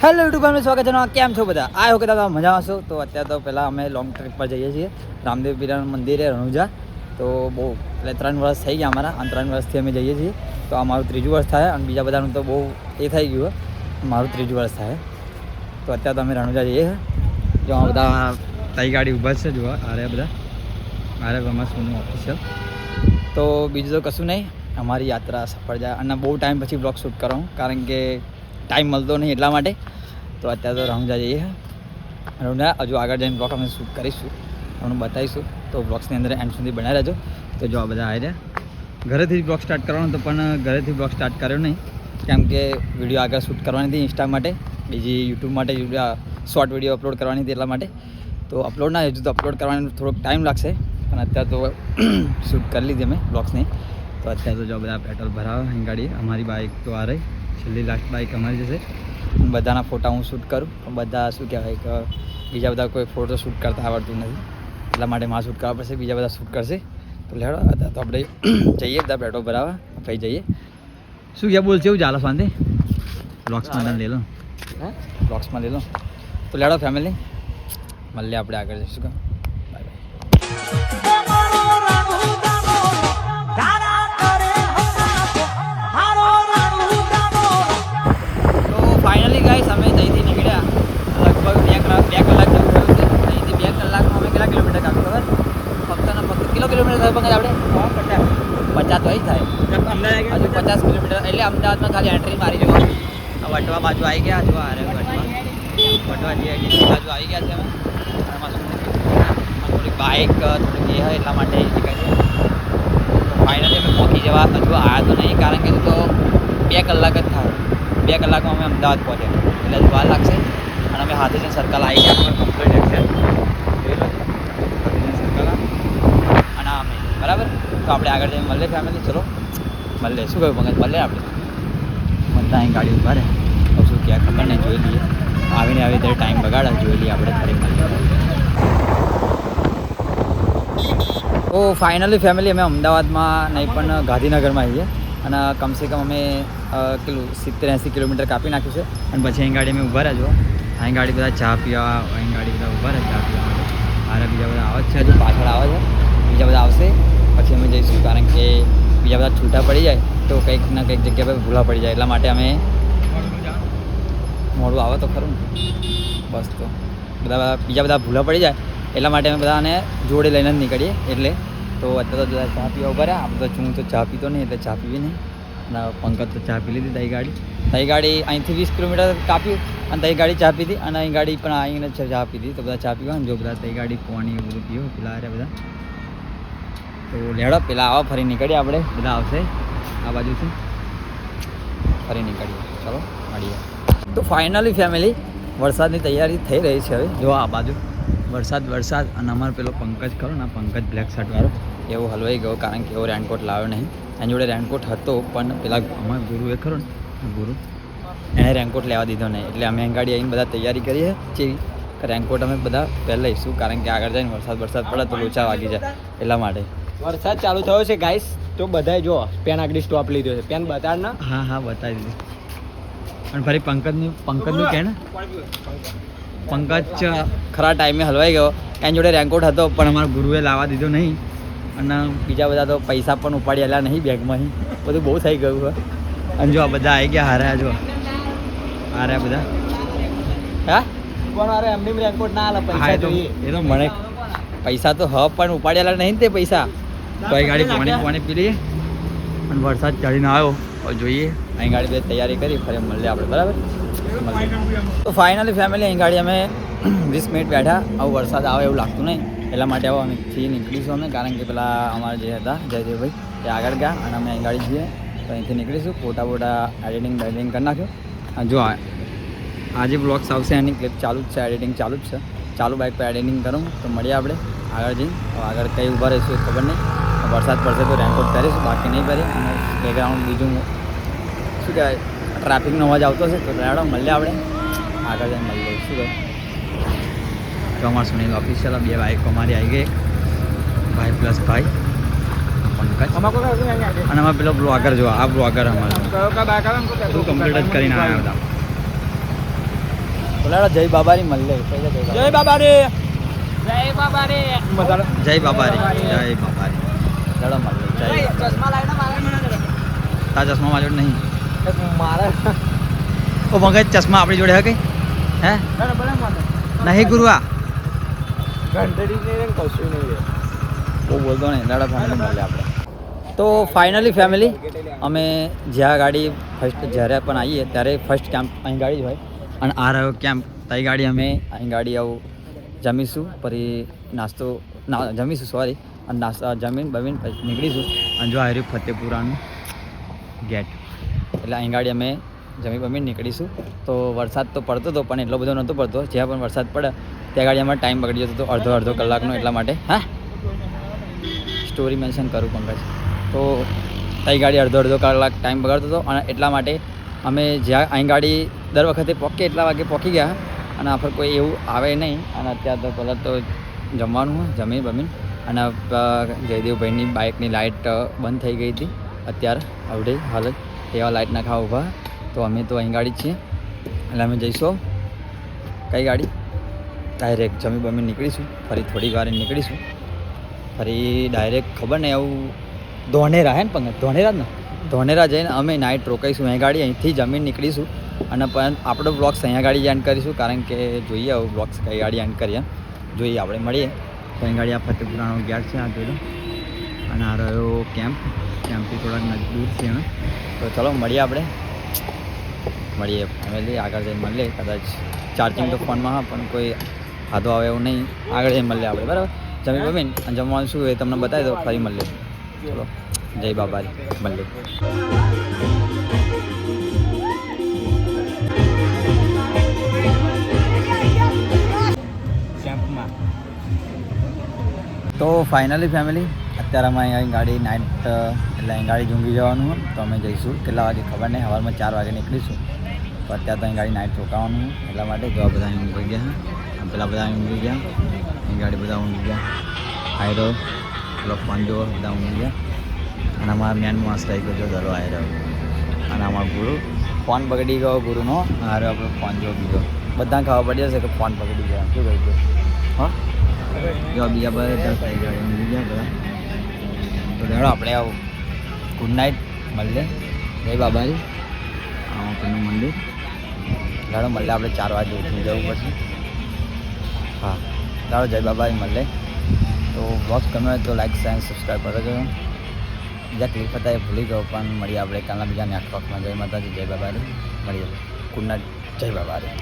Hello YouTube family, સ્વાગત છે. કેમ છો બધા? આ વખતે તમે મજામાં છો? તો અત્યારે તો પહેલાં અમે લોંગ ટ્રીપ પર જઈએ છીએ રામદેવ પીરાનું મંદિરે રણુજા. તો બહુ એટલે 3 વર્ષ થઈ ગયા અમારા, અને 3 વર્ષથી અમે જઈએ છીએ. તો આ મારું 3જું વર્ષ થાય, અને બીજા બધાનું તો બહુ એ થઈ ગયું, મારું 3જું વર્ષ થાય. તો અત્યારે તો અમે રણુજા જઈએ છીએ. જો આ બધા તઈ ગાડી ઊભા છે, જોવા આરે બધા આરે અમારા સોનું ઓફિશિયલ. તો બીજું તો કશું નહીં, અમારી યાત્રા સફળ જાય. અને બહુ ટાઈમ પછી બ્લોગ શૂટ કરું, કારણ કે ટાઈમ મળતો નહીં એટલા માટે. તો અત્યારે તો રણુજા જઈએ. રણુજા હજુ આગળ જઈને બ્લોગ અમે શૂટ કરીશું, તમને બતાવીશું. તો બ્લોગ્સની અંદર એન્ડ સુધી બનાવી રહેજો. તો જો આ બધા આવી રહ્યા, ઘરેથી બ્લોગ સ્ટાર્ટ કરવાનો હતો, પણ ઘરેથી બ્લોગ સ્ટાર્ટ કર્યો નહીં, કેમ કે વિડીયો આગળ શૂટ કરવાની હતી ઇન્સ્ટા માટે, બીજી યુટ્યુબ માટે શોર્ટ વિડીયો અપલોડ કરવાની હતી એટલા માટે. તો અપલોડ ના હજુ તો અપલોડ કરવાનો થોડોક ટાઈમ લાગશે, પણ અત્યારે તો શૂટ કરી લીધી અમે બ્લોગ્સની. તો અત્યારે તો જો બધા પેટ્રોલ ભરાવે અહીં ગાડી. અમારી બાઇક તો આ રહી, છેલ્લી લાસ્ટ બાઇક અમારી જશે. બધાના ફોટા હું શૂટ કરું, પણ બધા શું કહેવાય કે બીજા બધા કોઈ ફોટો શૂટ કરતા આવડતું નથી, એટલા માટે મારે શૂટ કરવા પડશે, બીજા બધા શૂટ કરશે. તો લેડો અત્યારે તો આપણે જઈએ, બધા પેટ્રોલ ભરાવા પછી જઈએ. શું ક્યાં બોલશે? એવું ચાલો શાંતિ બ્લોગ્સમાં લઈ લો, બ્લોગ્સમાં લઈ લો. તો લેડો ફેમિલી, મળીએ આપણે આગળ જઈશું. કે બાય બાય. ફાઇનલી ગાઈસ અમે અહીંથી નીકળ્યા, લગભગ 2 કલાક જેવું થયું છે. અહીંથી 2 કલાકમાં અમે કેટલા કિલોમીટર કાપ્યું ખબર? ફક્ત ને ફક્ત કિલોમીટર થયું પંકજ આપણે 50 તો અહીં થાય, હજુ 50 કિલોમીટર. એટલે અમદાવાદમાં ખાલી એન્ટ્રી મારી જવા. વટવા બાજુ આવી ગયા, જો અરે વટવા જે બાજુ આવી ગયા છે અમે. થોડીક બાઇક થોડીક એ હોય એટલા માટે નીકળે છે. ફાઇનલી અમે પહોંચી જવા હજુ આવ્યા તો નહીં, કારણ કે તો 2 કલાક જ થાય. 2 કલાકમાં અમે અમદાવાદ પહોંચ્યા, એટલે હજુ વાર લાગશે. અને અમે હાથીજન સર્કલ આવી ગયા, કમ્પ્લીટ એક્ઝેક્ટ સર્કલ અને અમે બરાબર. તો આપણે આગળ જઈને મળીએ ફેમિલી. ચલો મળીએ. શું કહ્યું પંકજ? મળીએ આપણે બધા અહીં ગાડી ઉભા રહે. તો શું ક્યાં ખબર નહીં, જોઈ લઈએ. આવીને આવી ત્યારે ટાઈમ બગાડે, જોઈ લઈએ આપણે ફરી મળીએ. તો ફાઇનલી ફેમિલી અમે અમદાવાદમાં નહીં પણ ગાંધીનગરમાં આવીએ, અને કમસે કમ અમે કેટલું 70-80 કિલોમીટર કાપી નાખ્યું છે. અને પછી અહીં ગાડી અમે ઊભા રહ્યા. જો અહીં ગાડી બધા ચા પીવા, અહીં ગાડી બધા ઊભા રહે ચા પીવા માટે. અને બીજા બધા આવે છે, હજુ પાછળ આવે છે, બીજા બધા આવશે પછી અમે જઈશું, કારણ કે બીજા બધા છૂટા પડી જાય તો કંઈક ના કંઈક જગ્યા પર ભૂલા પડી જાય, એટલા માટે અમે મોડું આવે તો ખરું બસ. તો બીજા બધા ભૂલા પડી જાય એટલા માટે અમે બધાને જોડે લઈને જ નીકળીએ. એટલે તો અત્યારે તો ચા પીવા ઉભા રહ્યા. આપણે તો હું તો ચા પીતો નહીં, એટલે ચા પીવી નહીં. અને પંકજ તો ચા પી લીધી. તઈ ગાડી અહીંથી 20 કિલોમીટર કાપ્યું, અને તઈ ગાડી ચા પીધી, અને અહીં ગાડી પણ આવીને ચા પીધી. તો બધા ચા પીવા, જો બધા તઈ ગાડી પાણી એવું બધું પીવું પેલા આવ્યા બધા. તો લેડો પેલા આવા ફરી નીકળીએ આપણે, બધા આવશે આ બાજુથી, ફરી નીકળીએ. ચલો મળીએ. તો ફાઇનલી ફેમિલી વરસાદની તૈયારી થઈ રહી છે હવે. જો આ બાજુ વરસાદ અને અમારો પેલો પંકજ ખરો ને, પંકજ બ્લેક શર્ટવાળો, એવો હલવાઈ ગયો, કારણ કે એવો રેનકોટ લાવ્યો નહીં. એની જોડે રેનકોટ હતો, પણ પેલા અમારા ગુરુ એ ખરો ને, ગુરુ એણે રેનકોટ લેવા દીધો નહીં. એટલે અમે ગાડી આવીને બધા તૈયારી કરીએ છીએ. રેનકોટ અમે બધા પહેલાં લઈશું, કારણ કે આગળ જઈને વરસાદ પડે તો લોચા વાગી જાય, એટલા માટે. વરસાદ ચાલુ થયો છે ગાઈસ, તો બધાય જો પેન આગળ સ્ટોપ લીધો છે. પેન બતાડ ના. હા બતાવી દીધું. અને ફરી પંકજનું કહે ને, પંકજ ખરા ટાઈમે હલવાઈ ગયો. એની જોડે રેનકોટ હતો, પણ અમારા ગુરુએ લાવવા દીધો નહીં. અને બીજા બધા તો પૈસા પણ ઉપાડી આલ્યા નહીં બેગમાં. બધું બહુ થઈ ગયું છે. અને જો આ બધા આવી ગયા હાર્યા, જો હાર્યા બધા. હા પણ અરે એમની રેનકોટ ના આલે, પૈસા જોઈએ. એ તો મને પૈસા તો પણ ઉપાડી આલ્યા નહીં તે પૈસા. તો અહીં ગાડી પાણી પી લઈએ. અને વરસાદ ચડીને આવ્યો, જોઈએ અહીં ગાડી બે તૈયારી કરી, ફરી મળીએ આપણે બરાબર. તો ફાઇનલી ફેમિલી અહીં ગાડી અમે 20 મિનિટ બેઠા. આવું વરસાદ આવે એવું લાગતું નહીં, એટલા માટે આવો અહીંથી નીકળીશું અમે, કારણ કે પેલા અમારા જે હતા જયદેવભાઈ એ આગળ ગયા, અને અમે અહીં ગાડી જઈએ તો અહીંથી નીકળીશું. ફોટા એડિટિંગ કરી નાખ્યો. અને જો આજે બ્લોગ્સ આવશે, એની ક્લિપ ચાલુ જ છે, એડિટિંગ ચાલુ જ છે. ચાલુ બાઇક પર એડિટિંગ કરું. તો મળીએ આપણે આગળ જઈને. આગળ કંઈ ઊભા રહીશું એ ખબર નહીં. વરસાદ પડશે તો રેનકોટ પહેરીશું, બાકી નહીં પહેરીએ. અને બેકગ્રાઉન્ડ બીજું શું કહેવાય, ટ્રાફિકનો અવાજ આવતો છે. તો રેડો મળીએ આપણે આગળ જઈને મળીએ. શું કહે તો અમારા સુનિલ ઓફિશિયલ 2 બાઇકો અમારી આવી ગઈ, ભાઈ પ્લસ ભાઈ પંકજ. અને અમે પેલો બ્લોગર જો, આ બ્લોગર અમારો બધું કમ્પ્લીટ જ કરીને આવ્યા હતા. બોલાડો જય બાબારી મળે જય બાબા રે જય બાબા રે જય બાબારી જય બાબારી ચાલો મળે જય ચશ્મા લાવીને મારે તા ચશ્મા મારી જોડે નહીં મારે ઓ મગજ ચશ્મા આપણી જોડે હે કઈ હે નહીં ગુરુઆ ઘંટડી નહીં કશું નહીં બહુ બોલતો નહીં દાડા ફેમિલી મળે આપણે તો ફાઇનલી ફેમિલી અમે જ્યાં ગાડી ફર્સ્ટ જ્યારે પણ આવીએ ત્યારે ફર્સ્ટ કેમ્પ અહીં ગાડી જ હોય અને આ રહ્યો કેમ્પ તઈ ગાડી અમે અહીં ગાડી આવું જમીશું પછી નાસ્તો જમીશું સોરી અને નાસ્તા જમીન બમીન પછી નીકળીશું અને જો આવ્યું ફતેપુરાનું ગેટ એટલે અહીં ગાડી અમે જમી બમીન નીકળીશું તો વરસાદ તો પડતો હતો પણ એટલો બધો નહોતો પડતો જ્યાં પણ વરસાદ પડે ત્યાં ગાડી અમારે ટાઈમ બગડી જતો હતો અડધો કલાકનો એટલા માટે હા સ્ટોરી મેન્શન કરું પંકજ તો તઈ ગાડી અડધો કલાક ટાઈમ બગાડતો હતો અને એટલા માટે અમે જ્યાં અહીં ગાડી દર વખતે પહોંચીએ એટલા વાગે પહોંચી ગયા અને આફર કોઈ એવું આવે નહીં અને અત્યારે તો પહેલાં તો જમવાનું હોય જમી બમીન અને જયદેવભાઈની બાઇકની લાઇટ બંધ થઈ ગઈ હતી અત્યારે આવડે હાલત એવા લાઇટ ના ખાવા ઊભા તો અમે તો અહીં ગાડી જ છીએ એટલે અમે જઈશું કઈ ગાડી ડાયરેક્ટ જમી બમી નીકળીશું ફરી થોડી વાર નીકળીશું ફરી ડાયરેક્ટ ખબર નહીં આવું ધોનેરા હે ને પંકજ ધોનેરા જ ને ધોનેરા જઈને અમે નાઇટ રોકાઈશું અહીં ગાડી અહીંથી જમીન નીકળીશું અને પણ આપણો બ્લોગ્સ અહીંયા ગાડી એન્ડ કરીશું કારણ કે જોઈએ આવું બ્લોગ્સ કઈ ગાડી એન્ડ કરીએ જોઈએ આપણે મળીએ તો અહીં ગાડી આ ફતેપુરાનો ગેટ છે આ જોડે અને આ રહ્યો કેમ્પથી થોડાક નજીક દૂર છે અમે તો ચલો મળીએ આપણે મળીએ ફેમિલી આગળ જઈને મળીએ કદાચ ચાર્જિંગ તો ફોનમાં હા પણ કોઈ ખાધો આવે એવું નહીં આગળ જઈને મળીએ આપણે બરાબર જમી બમીન અને જમવાનું શું એ તમને બતાવી દો ફરી મળીએ ચલો જય બાબારી મળીએ કેમ્પમાં તો ફાઇનલી ફેમિલી અત્યારે અમે અહીં ગાડી નાઇટ એટલે અહીં ગાડી ઝૂંઘી જવાનું હોય તો અમે જઈશું કેટલા વાગે ખબર નહીં સવારમાં 4 વાગે નીકળીશું તો અત્યારે તો અહીં ગાડી નાઇટ રોકાવાનું હોય એટલા માટે જો આ બધા અહીં ઊંઘી ગયા પેલા બધા અહીં ઊંઘી ગયા અહીં ગાડી બધા ઊંઘી ગયા આયરો પેલો પાંજો બધા ઊંઘી ગયા અને અમારા મેન માસ્ટર આવી ગયો ધરો આયરો અને અમારો ગુરુ ફોન બગડી ગયો ગુરુનો હારે આપણો ફોન જો બીજો બધા ખબર પડી જશે કે ફોન બગડી ગયા શું કહી ગયું હા જો બીજા બધા થઈ ગયા ઊંઘી ગયા બધા તો ધરો આપણે આવું ગુડ નાઇટ મળીએ જય બાબાજી આવું મંદિર દાડો મળે આપણે 4 વાગે ઉઠી જવું પડશે હા દાડો જય બાબાજી મળે તો બ્લોગ ગમે તો લાઈક શેર સબસ્ક્રાઈબ કરજો બીજા ક્લિપ હતા એ ભૂલી ગયો પણ મળીએ આપણે કાલના બીજા નેટવર્કમાં જય માતાજી જય બાબાજી મળીએ ગુડ નાઇટ જય બાબાજી